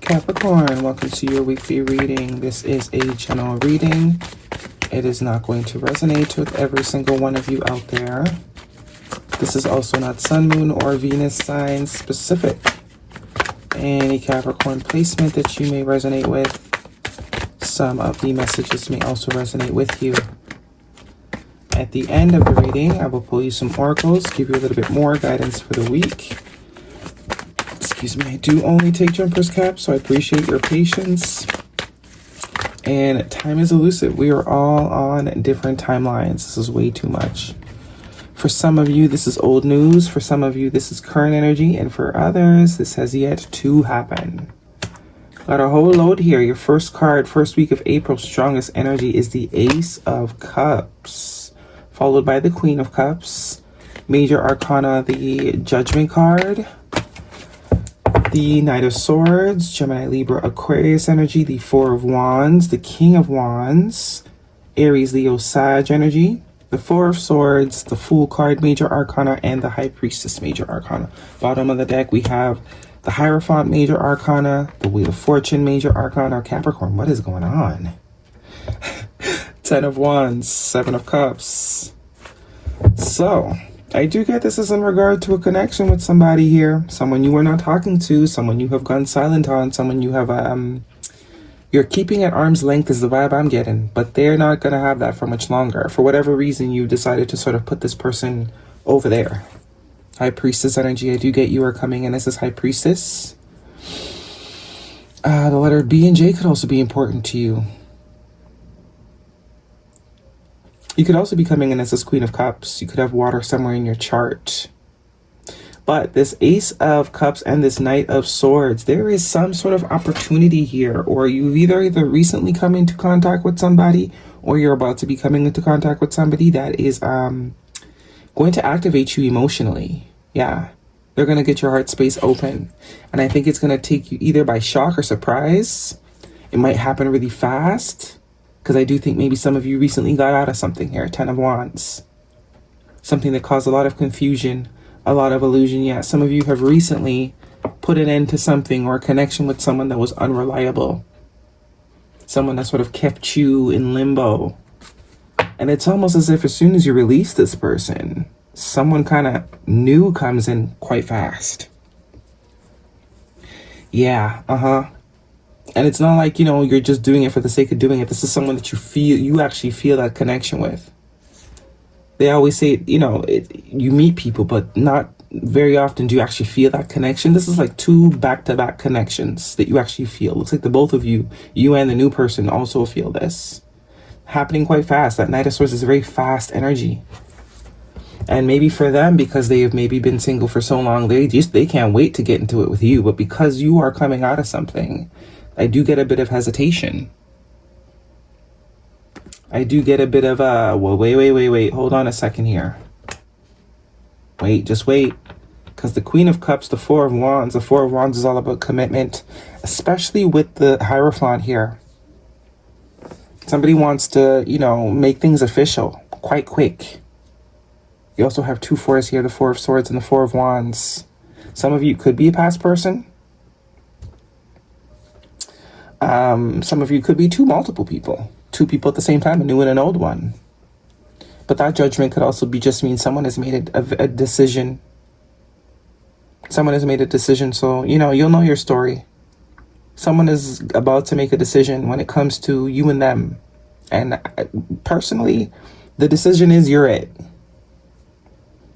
Capricorn, welcome to your weekly reading. This is a general reading. It is not going to resonate with every single one of you out there. This is also not Sun, Moon, or Venus sign specific. Any Capricorn placement that you may resonate with, some of the messages may also resonate with you. At the end of the reading, I will pull you some oracles, give you a little bit more guidance for the week. Excuse me, I do only take Jumper's Cap, so I appreciate your patience. And time is elusive. We are all on different timelines. This is way too much. For some of you, this is old news. For some of you, this is current energy. And for others, this has yet to happen. Got a whole load here. Your first card, first week of April, strongest energy is the Ace of Cups, followed by the Queen of Cups. Major Arcana, the Judgment card. The Knight of Swords, Gemini, Libra, Aquarius energy, the Four of Wands, the King of Wands, Aries, Leo, Sag energy, the Four of Swords, the Fool card, Major Arcana, and the High Priestess, Major Arcana. Bottom of the deck, we have the Hierophant, Major Arcana, the Wheel of Fortune, Major Arcana. Capricorn, what is going on? Ten of Wands, Seven of Cups. So I do get this is in regard to a connection with somebody here, someone you were not talking to, someone you have gone silent on, someone you have you're keeping at arm's length is the vibe I'm getting, but they're not going to have that for much longer. For whatever reason, you decided to sort of put this person over there. High Priestess energy, I do get you are coming in as this High Priestess. The letter B and J could also be important to you. You could also be coming in as this Queen of Cups. You could have water somewhere in your chart. But this Ace of Cups and this Knight of Swords, there is some sort of opportunity here, or you've either recently come into contact with somebody, or you're about to be coming into contact with somebody that is going to activate you emotionally. Yeah, they're going to get your heart space open. And I think it's going to take you either by shock or surprise. It might happen really fast. Because I do think maybe some of you recently got out of something here. Ten of Wands. Something that caused a lot of confusion, a lot of illusion. Yeah, some of you have recently put an end to something or a connection with someone that was unreliable. Someone that sort of kept you in limbo. And it's almost as if as soon as you release this person, someone kind of new comes in quite fast. Yeah, And it's not like, you're just doing it for the sake of doing it. This is someone that you actually feel that connection with. They always say, you meet people, but not very often do you actually feel that connection. This is like two back-to-back connections that you actually feel. Looks like the both of you and the new person also feel this. Happening quite fast. That Knight of Swords is very fast energy. And maybe for them, because they have maybe been single for so long, they can't wait to get into it with you. But because you are coming out of something, I do get a bit of hesitation. I do get a bit of wait. Hold on a second here. Just wait. Because the Queen of Cups, the Four of Wands is all about commitment, especially with the Hierophant here. Somebody wants to, make things official quite quick. You also have two fours here, the Four of Swords and the Four of Wands. Some of you could be a past person. Some of you could be multiple people. Two people at the same time, a new and an old one. But that judgment could also just mean someone has made a decision. Someone has made a decision, so, you'll know your story. Someone is about to make a decision when it comes to you and them. And personally, the decision is you're it.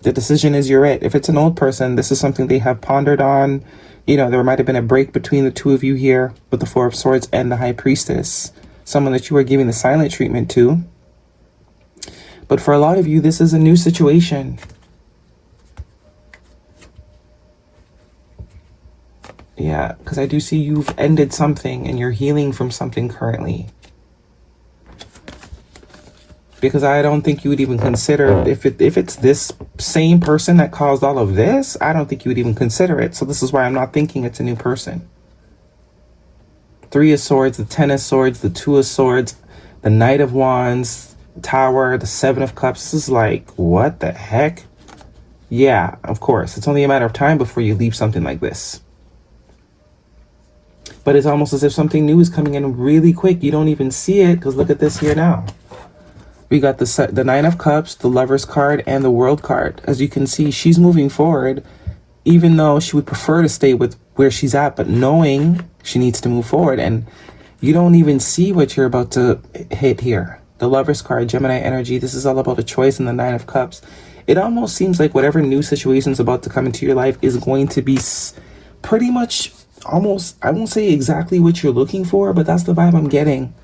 The decision is you're it. If it's an old person, this is something they have pondered on. There might have been a break between the two of you here with the Four of Swords and the High Priestess. Someone that you are giving the silent treatment to. But for a lot of you, this is a new situation. Yeah, because I do see you've ended something and you're healing from something currently. Because I don't think you would even consider, if it's this same person that caused all of this, I don't think you would even consider it. So this is why I'm not thinking it's a new person. Three of Swords, the Ten of Swords, the Two of Swords, the Knight of Wands, Tower, the Seven of Cups. This is like, what the heck? Yeah, of course. It's only a matter of time before you leave something like this. But it's almost as if something new is coming in really quick. You don't even see it, because look at this here now. We got the Nine of Cups, the Lover's card, and the World card. As you can see, she's moving forward, even though she would prefer to stay with where she's at, but knowing she needs to move forward. And you don't even see what you're about to hit here. The Lover's card, Gemini energy. This is all about a choice in the Nine of Cups. It almost seems like whatever new situation is about to come into your life is going to be pretty much almost, I won't say exactly what you're looking for, but that's the vibe I'm getting.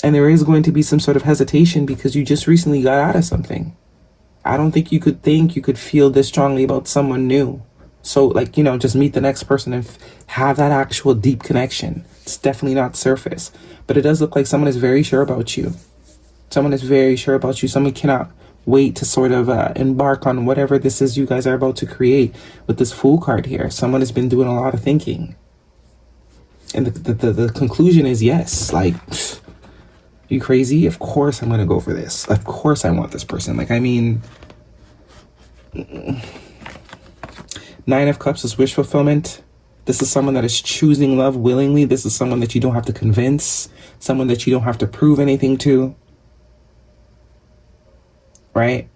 And there is going to be some sort of hesitation because you just recently got out of something. I don't think you could feel this strongly about someone new. So like, you know, just meet the next person and have that actual deep connection. It's definitely not surface, but it does look like someone is very sure about you. Someone is very sure about you. Someone cannot wait to sort of embark on whatever this is you guys are about to create with this Fool card here. Someone has been doing a lot of thinking. And the conclusion is yes. Like, you crazy? Of course I'm going to go for this. Of course I want this person. Like, I mean, Nine of Cups is wish fulfillment. This is someone that is choosing love willingly. This is someone that you don't have to convince. Someone that you don't have to prove anything to. Right?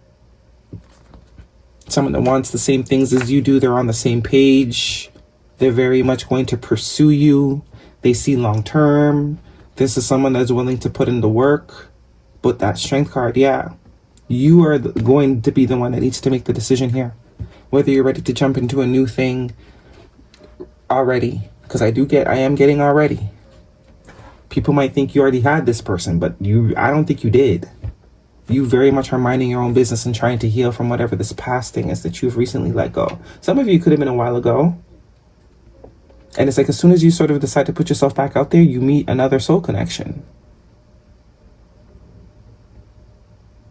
Someone that wants the same things as you do. They're on the same page. They're very much going to pursue you. They see long term. This is someone that's willing to put in the work. But that Strength card, yeah. You are going to be the one that needs to make the decision here. Whether you're ready to jump into a new thing already. Because I am getting already. People might think you already had this person, but I don't think you did. You very much are minding your own business and trying to heal from whatever this past thing is that you've recently let go. Some of you could have been a while ago. And it's like as soon as you sort of decide to put yourself back out there, you meet another soul connection.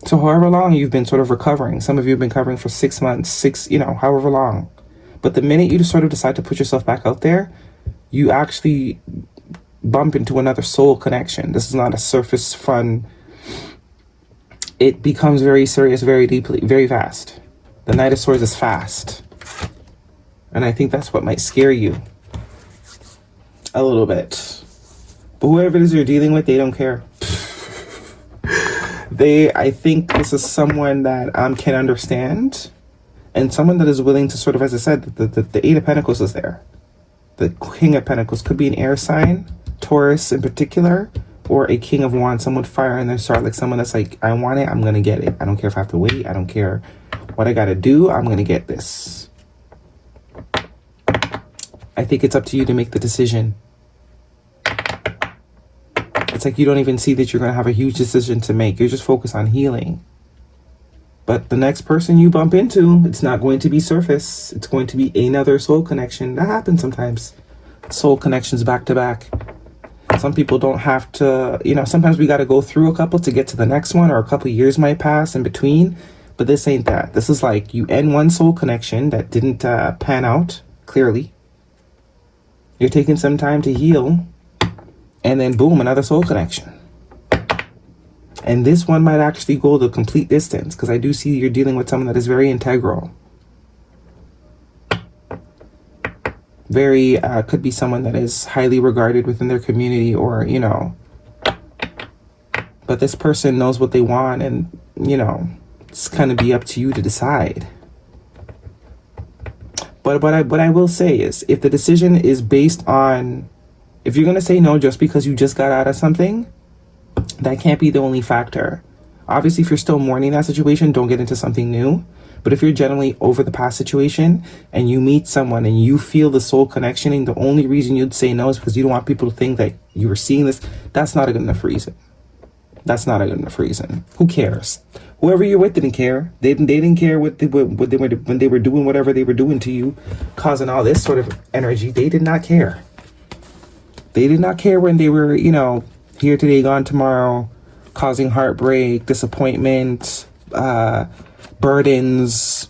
So however long you've been sort of recovering, some of you have been recovering for 6 months, however long. But the minute you just sort of decide to put yourself back out there, you actually bump into another soul connection. This is not a surface fun. It becomes very serious, very deeply, very fast. The Knight of Swords is fast. And I think that's what might scare you. A little bit. But whoever it is you're dealing with, they don't care. I think this is someone that can understand. And someone that is willing to sort of, as I said, the Eight of Pentacles is there. The King of Pentacles could be an air sign, Taurus in particular, or a King of Wands, someone fire in their start, like someone that's like, I want it, I'm going to get it. I don't care if I have to wait. I don't care what I got to do. I'm going to get this. I think it's up to you to make the decision. It's like you don't even see that you're going to have a huge decision to make. You're just focused on healing. But the next person you bump into, it's not going to be surface. It's going to be another soul connection. That happens sometimes. Soul connections back to back. Some people don't have to, sometimes we got to go through a couple to get to the next one, or a couple years might pass in between. But this ain't that. This is like you end one soul connection that didn't pan out clearly. You're taking some time to heal. And then boom, another soul connection. And this one might actually go the complete distance, because I do see you're dealing with someone that is very integral. Very, could be someone that is highly regarded within their community, or, but this person knows what they want, and, it's kind of be up to you to decide. But what I will say is, if the decision is based on, if you're going to say no just because you just got out of something, that can't be the only factor. Obviously, if you're still mourning that situation, don't get into something new. But if you're generally over the past situation and you meet someone and you feel the soul connection, and the only reason you'd say no is because you don't want people to think that you were seeing this, that's not a good enough reason. That's not a good enough reason. Who cares? Whoever you're with didn't care. They didn't care when they were doing whatever they were doing to you, causing all this sort of energy. They did not care. They did not care when they were, here today, gone tomorrow, causing heartbreak, disappointment, burdens,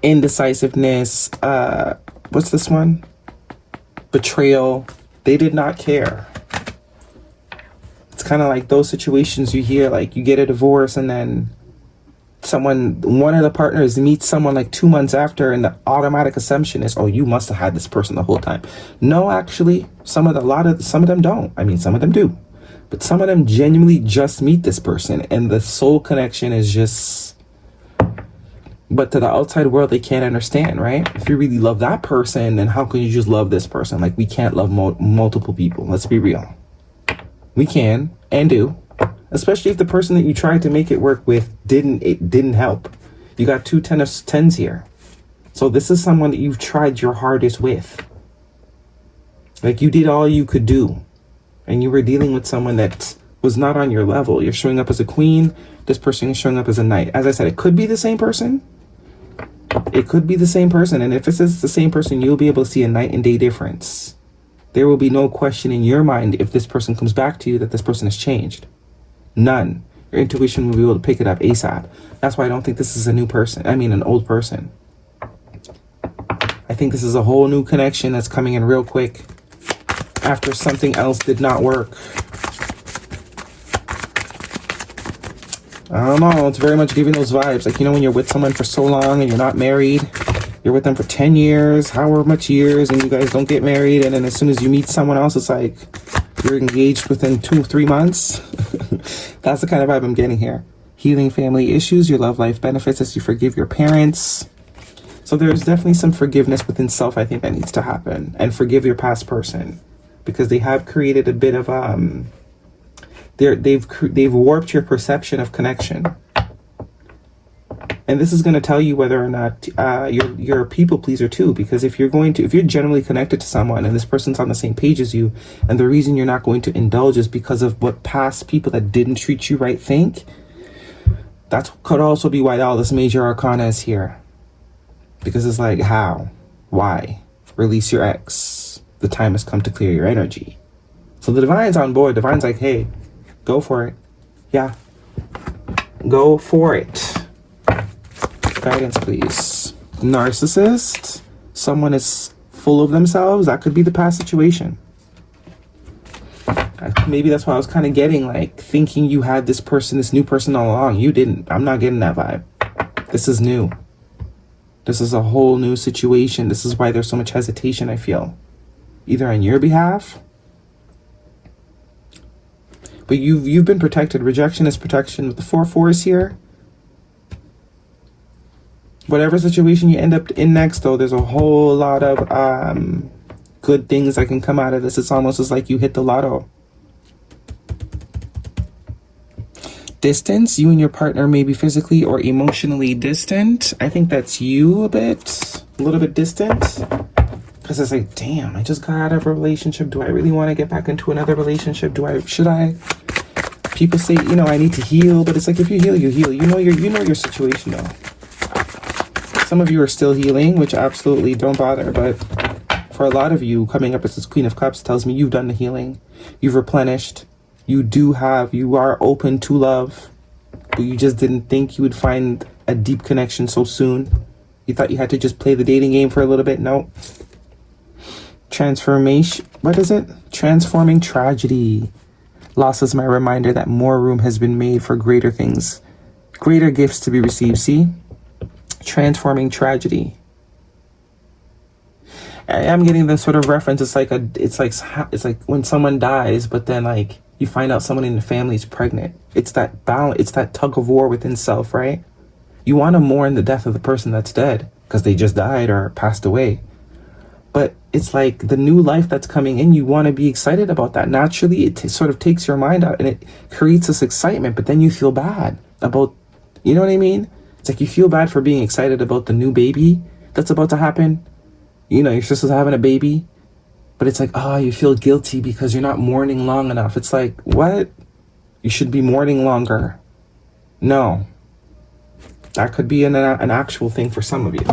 indecisiveness, what's this one? Betrayal. They did not care. It's kind of like those situations you hear, like you get a divorce and then one of the partners meets someone like 2 months after, and the automatic assumption is, oh, you must have had this person the whole time. No, actually, some of them don't. I mean, some of them do, but some of them genuinely just meet this person, and the soul connection is just. But to the outside world, they can't understand, right? If you really love that person, then how can you just love this person? Like, we can't love multiple people. Let's be real. We can and do, especially if the person that you tried to make it work with didn't help. You got 2 10 of tens here. So this is someone that you've tried your hardest with. Like, you did all you could do, and you were dealing with someone that was not on your level. You're showing up as a queen. This person is showing up as a knight. As I said, it could be the same person. It could be the same person. And if this is the same person, you'll be able to see a night and day difference. There will be no question in your mind if this person comes back to you that this person has changed. None. Your intuition will be able to pick it up ASAP. That's why I don't think this is a new person. I mean, an old person. I think this is a whole new connection that's coming in real quick after something else did not work. I don't know, it's very much giving those vibes. Like, you know, when you're with someone for so long and you're not married, you're with them for 10 years, however much years, and you guys don't get married, and then as soon as you meet someone else, it's like you're engaged within 2-3 months. That's the kind of vibe I'm getting here. Healing family issues, your love life benefits as you forgive your parents. So there's definitely some forgiveness within self, I think, that needs to happen. And forgive your past person, because they have created a bit of they've warped your perception of connection. And this is going to tell you whether or not you're a people pleaser too, because if you're generally connected to someone and this person's on the same page as you, and the reason you're not going to indulge is because of what past people that didn't treat you right think, that could also be why all this major arcana is here. Because it's like, how? Why? Release your ex. The time has come to clear your energy. So the divine's on board. Divine's like, hey, go for it. Yeah. Go for it. Guidance, please. Narcissist. Someone is full of themselves. That could be the past situation. Maybe that's why I was kind of getting, like, thinking you had this person, this new person all along. You didn't. I'm not getting that vibe. This is new. This is a whole new situation. This is why there's so much hesitation, I feel. Either on your behalf, but you've been protected. Rejection is protection. With the 4-4s here, whatever situation you end up in next, though, there's a whole lot of good things that can come out of this. It's almost as like you hit the lotto. Distance. You and your partner may be physically or emotionally distant. I think that's you a little bit distant. Because it's like, damn, I just got out of a relationship. Do I really want to get back into another relationship? Should I? People say, you know, I need to heal, but it's like, if you heal, you heal. You know your situation though. Some of you are still healing, which absolutely don't bother. But for a lot of you, coming up as this Queen of Cups tells me you've done the healing. You've replenished. You are open to love, but you just didn't think you would find a deep connection so soon. You thought you had to just play the dating game for a little bit. No. Transformation. What is it? Transforming tragedy. Loss is my reminder that more room has been made for greater things, greater gifts to be received. See? Transforming tragedy. I'm getting this sort of reference. It's like when someone dies, but then like you find out someone in the family is pregnant. It's that balance. It's that tug of war within self, right? You want to mourn the death of the person that's dead because they just died or passed away. But it's like the new life that's coming in, you want to be excited about that. Naturally, it sort of takes your mind out and it creates this excitement, but then you feel bad about, you know what I mean? It's like you feel bad for being excited about the new baby that's about to happen. You know, your sister's having a baby, but it's like, you feel guilty because you're not mourning long enough. It's like, what? You should be mourning longer. No. That could be an actual thing for some of you.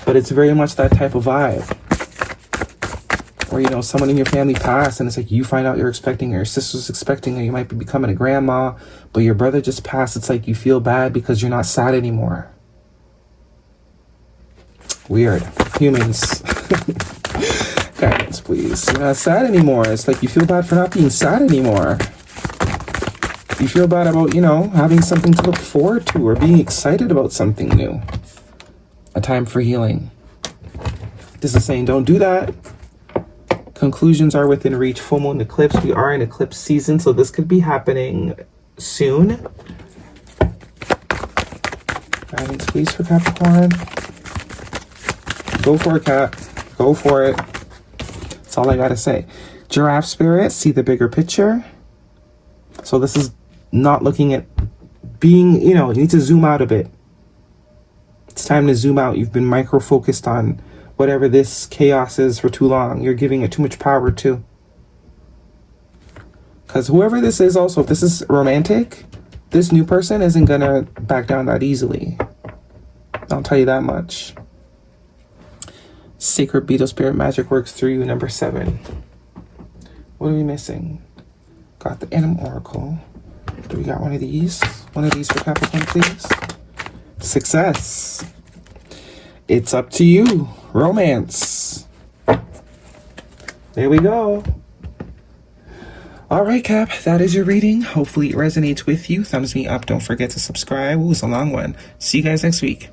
But it's very much that type of vibe. Or, you know, someone in your family passed and it's like you find out you're expecting, or your sister's expecting, or you might be becoming a grandma, but your brother just passed. It's like you feel bad because you're not sad anymore. Weird. Humans. Guidance, please. You're not sad anymore. It's like you feel bad for not being sad anymore. You feel bad about, you know, having something to look forward to or being excited about something new. A time for healing. This is saying don't do that. Conclusions are within reach. Full moon eclipse. We are in eclipse season, so this could be happening soon. Guidance, please, for Capricorn. Go for it, Cap. Go for it. That's all I gotta say. Giraffe spirit, see the bigger picture. So this is not looking at being, you know, you need to zoom out a bit. It's time to zoom out. You've been micro-focused on whatever this chaos is for too long. You're giving it too much power too. Because whoever this is also, if this is romantic, this new person isn't gonna back down that easily. I'll tell you that much. Sacred Beetle Spirit magic works through you, number 7. What are we missing? Got the Animal Oracle. Do we got one of these? One of these for Capricorn, please. Success. It's up to you. Romance. There we go. All right, Cap. That is your reading. Hopefully it resonates with you. Thumbs me up. Don't forget to subscribe. Ooh, it's a long one. See you guys next week.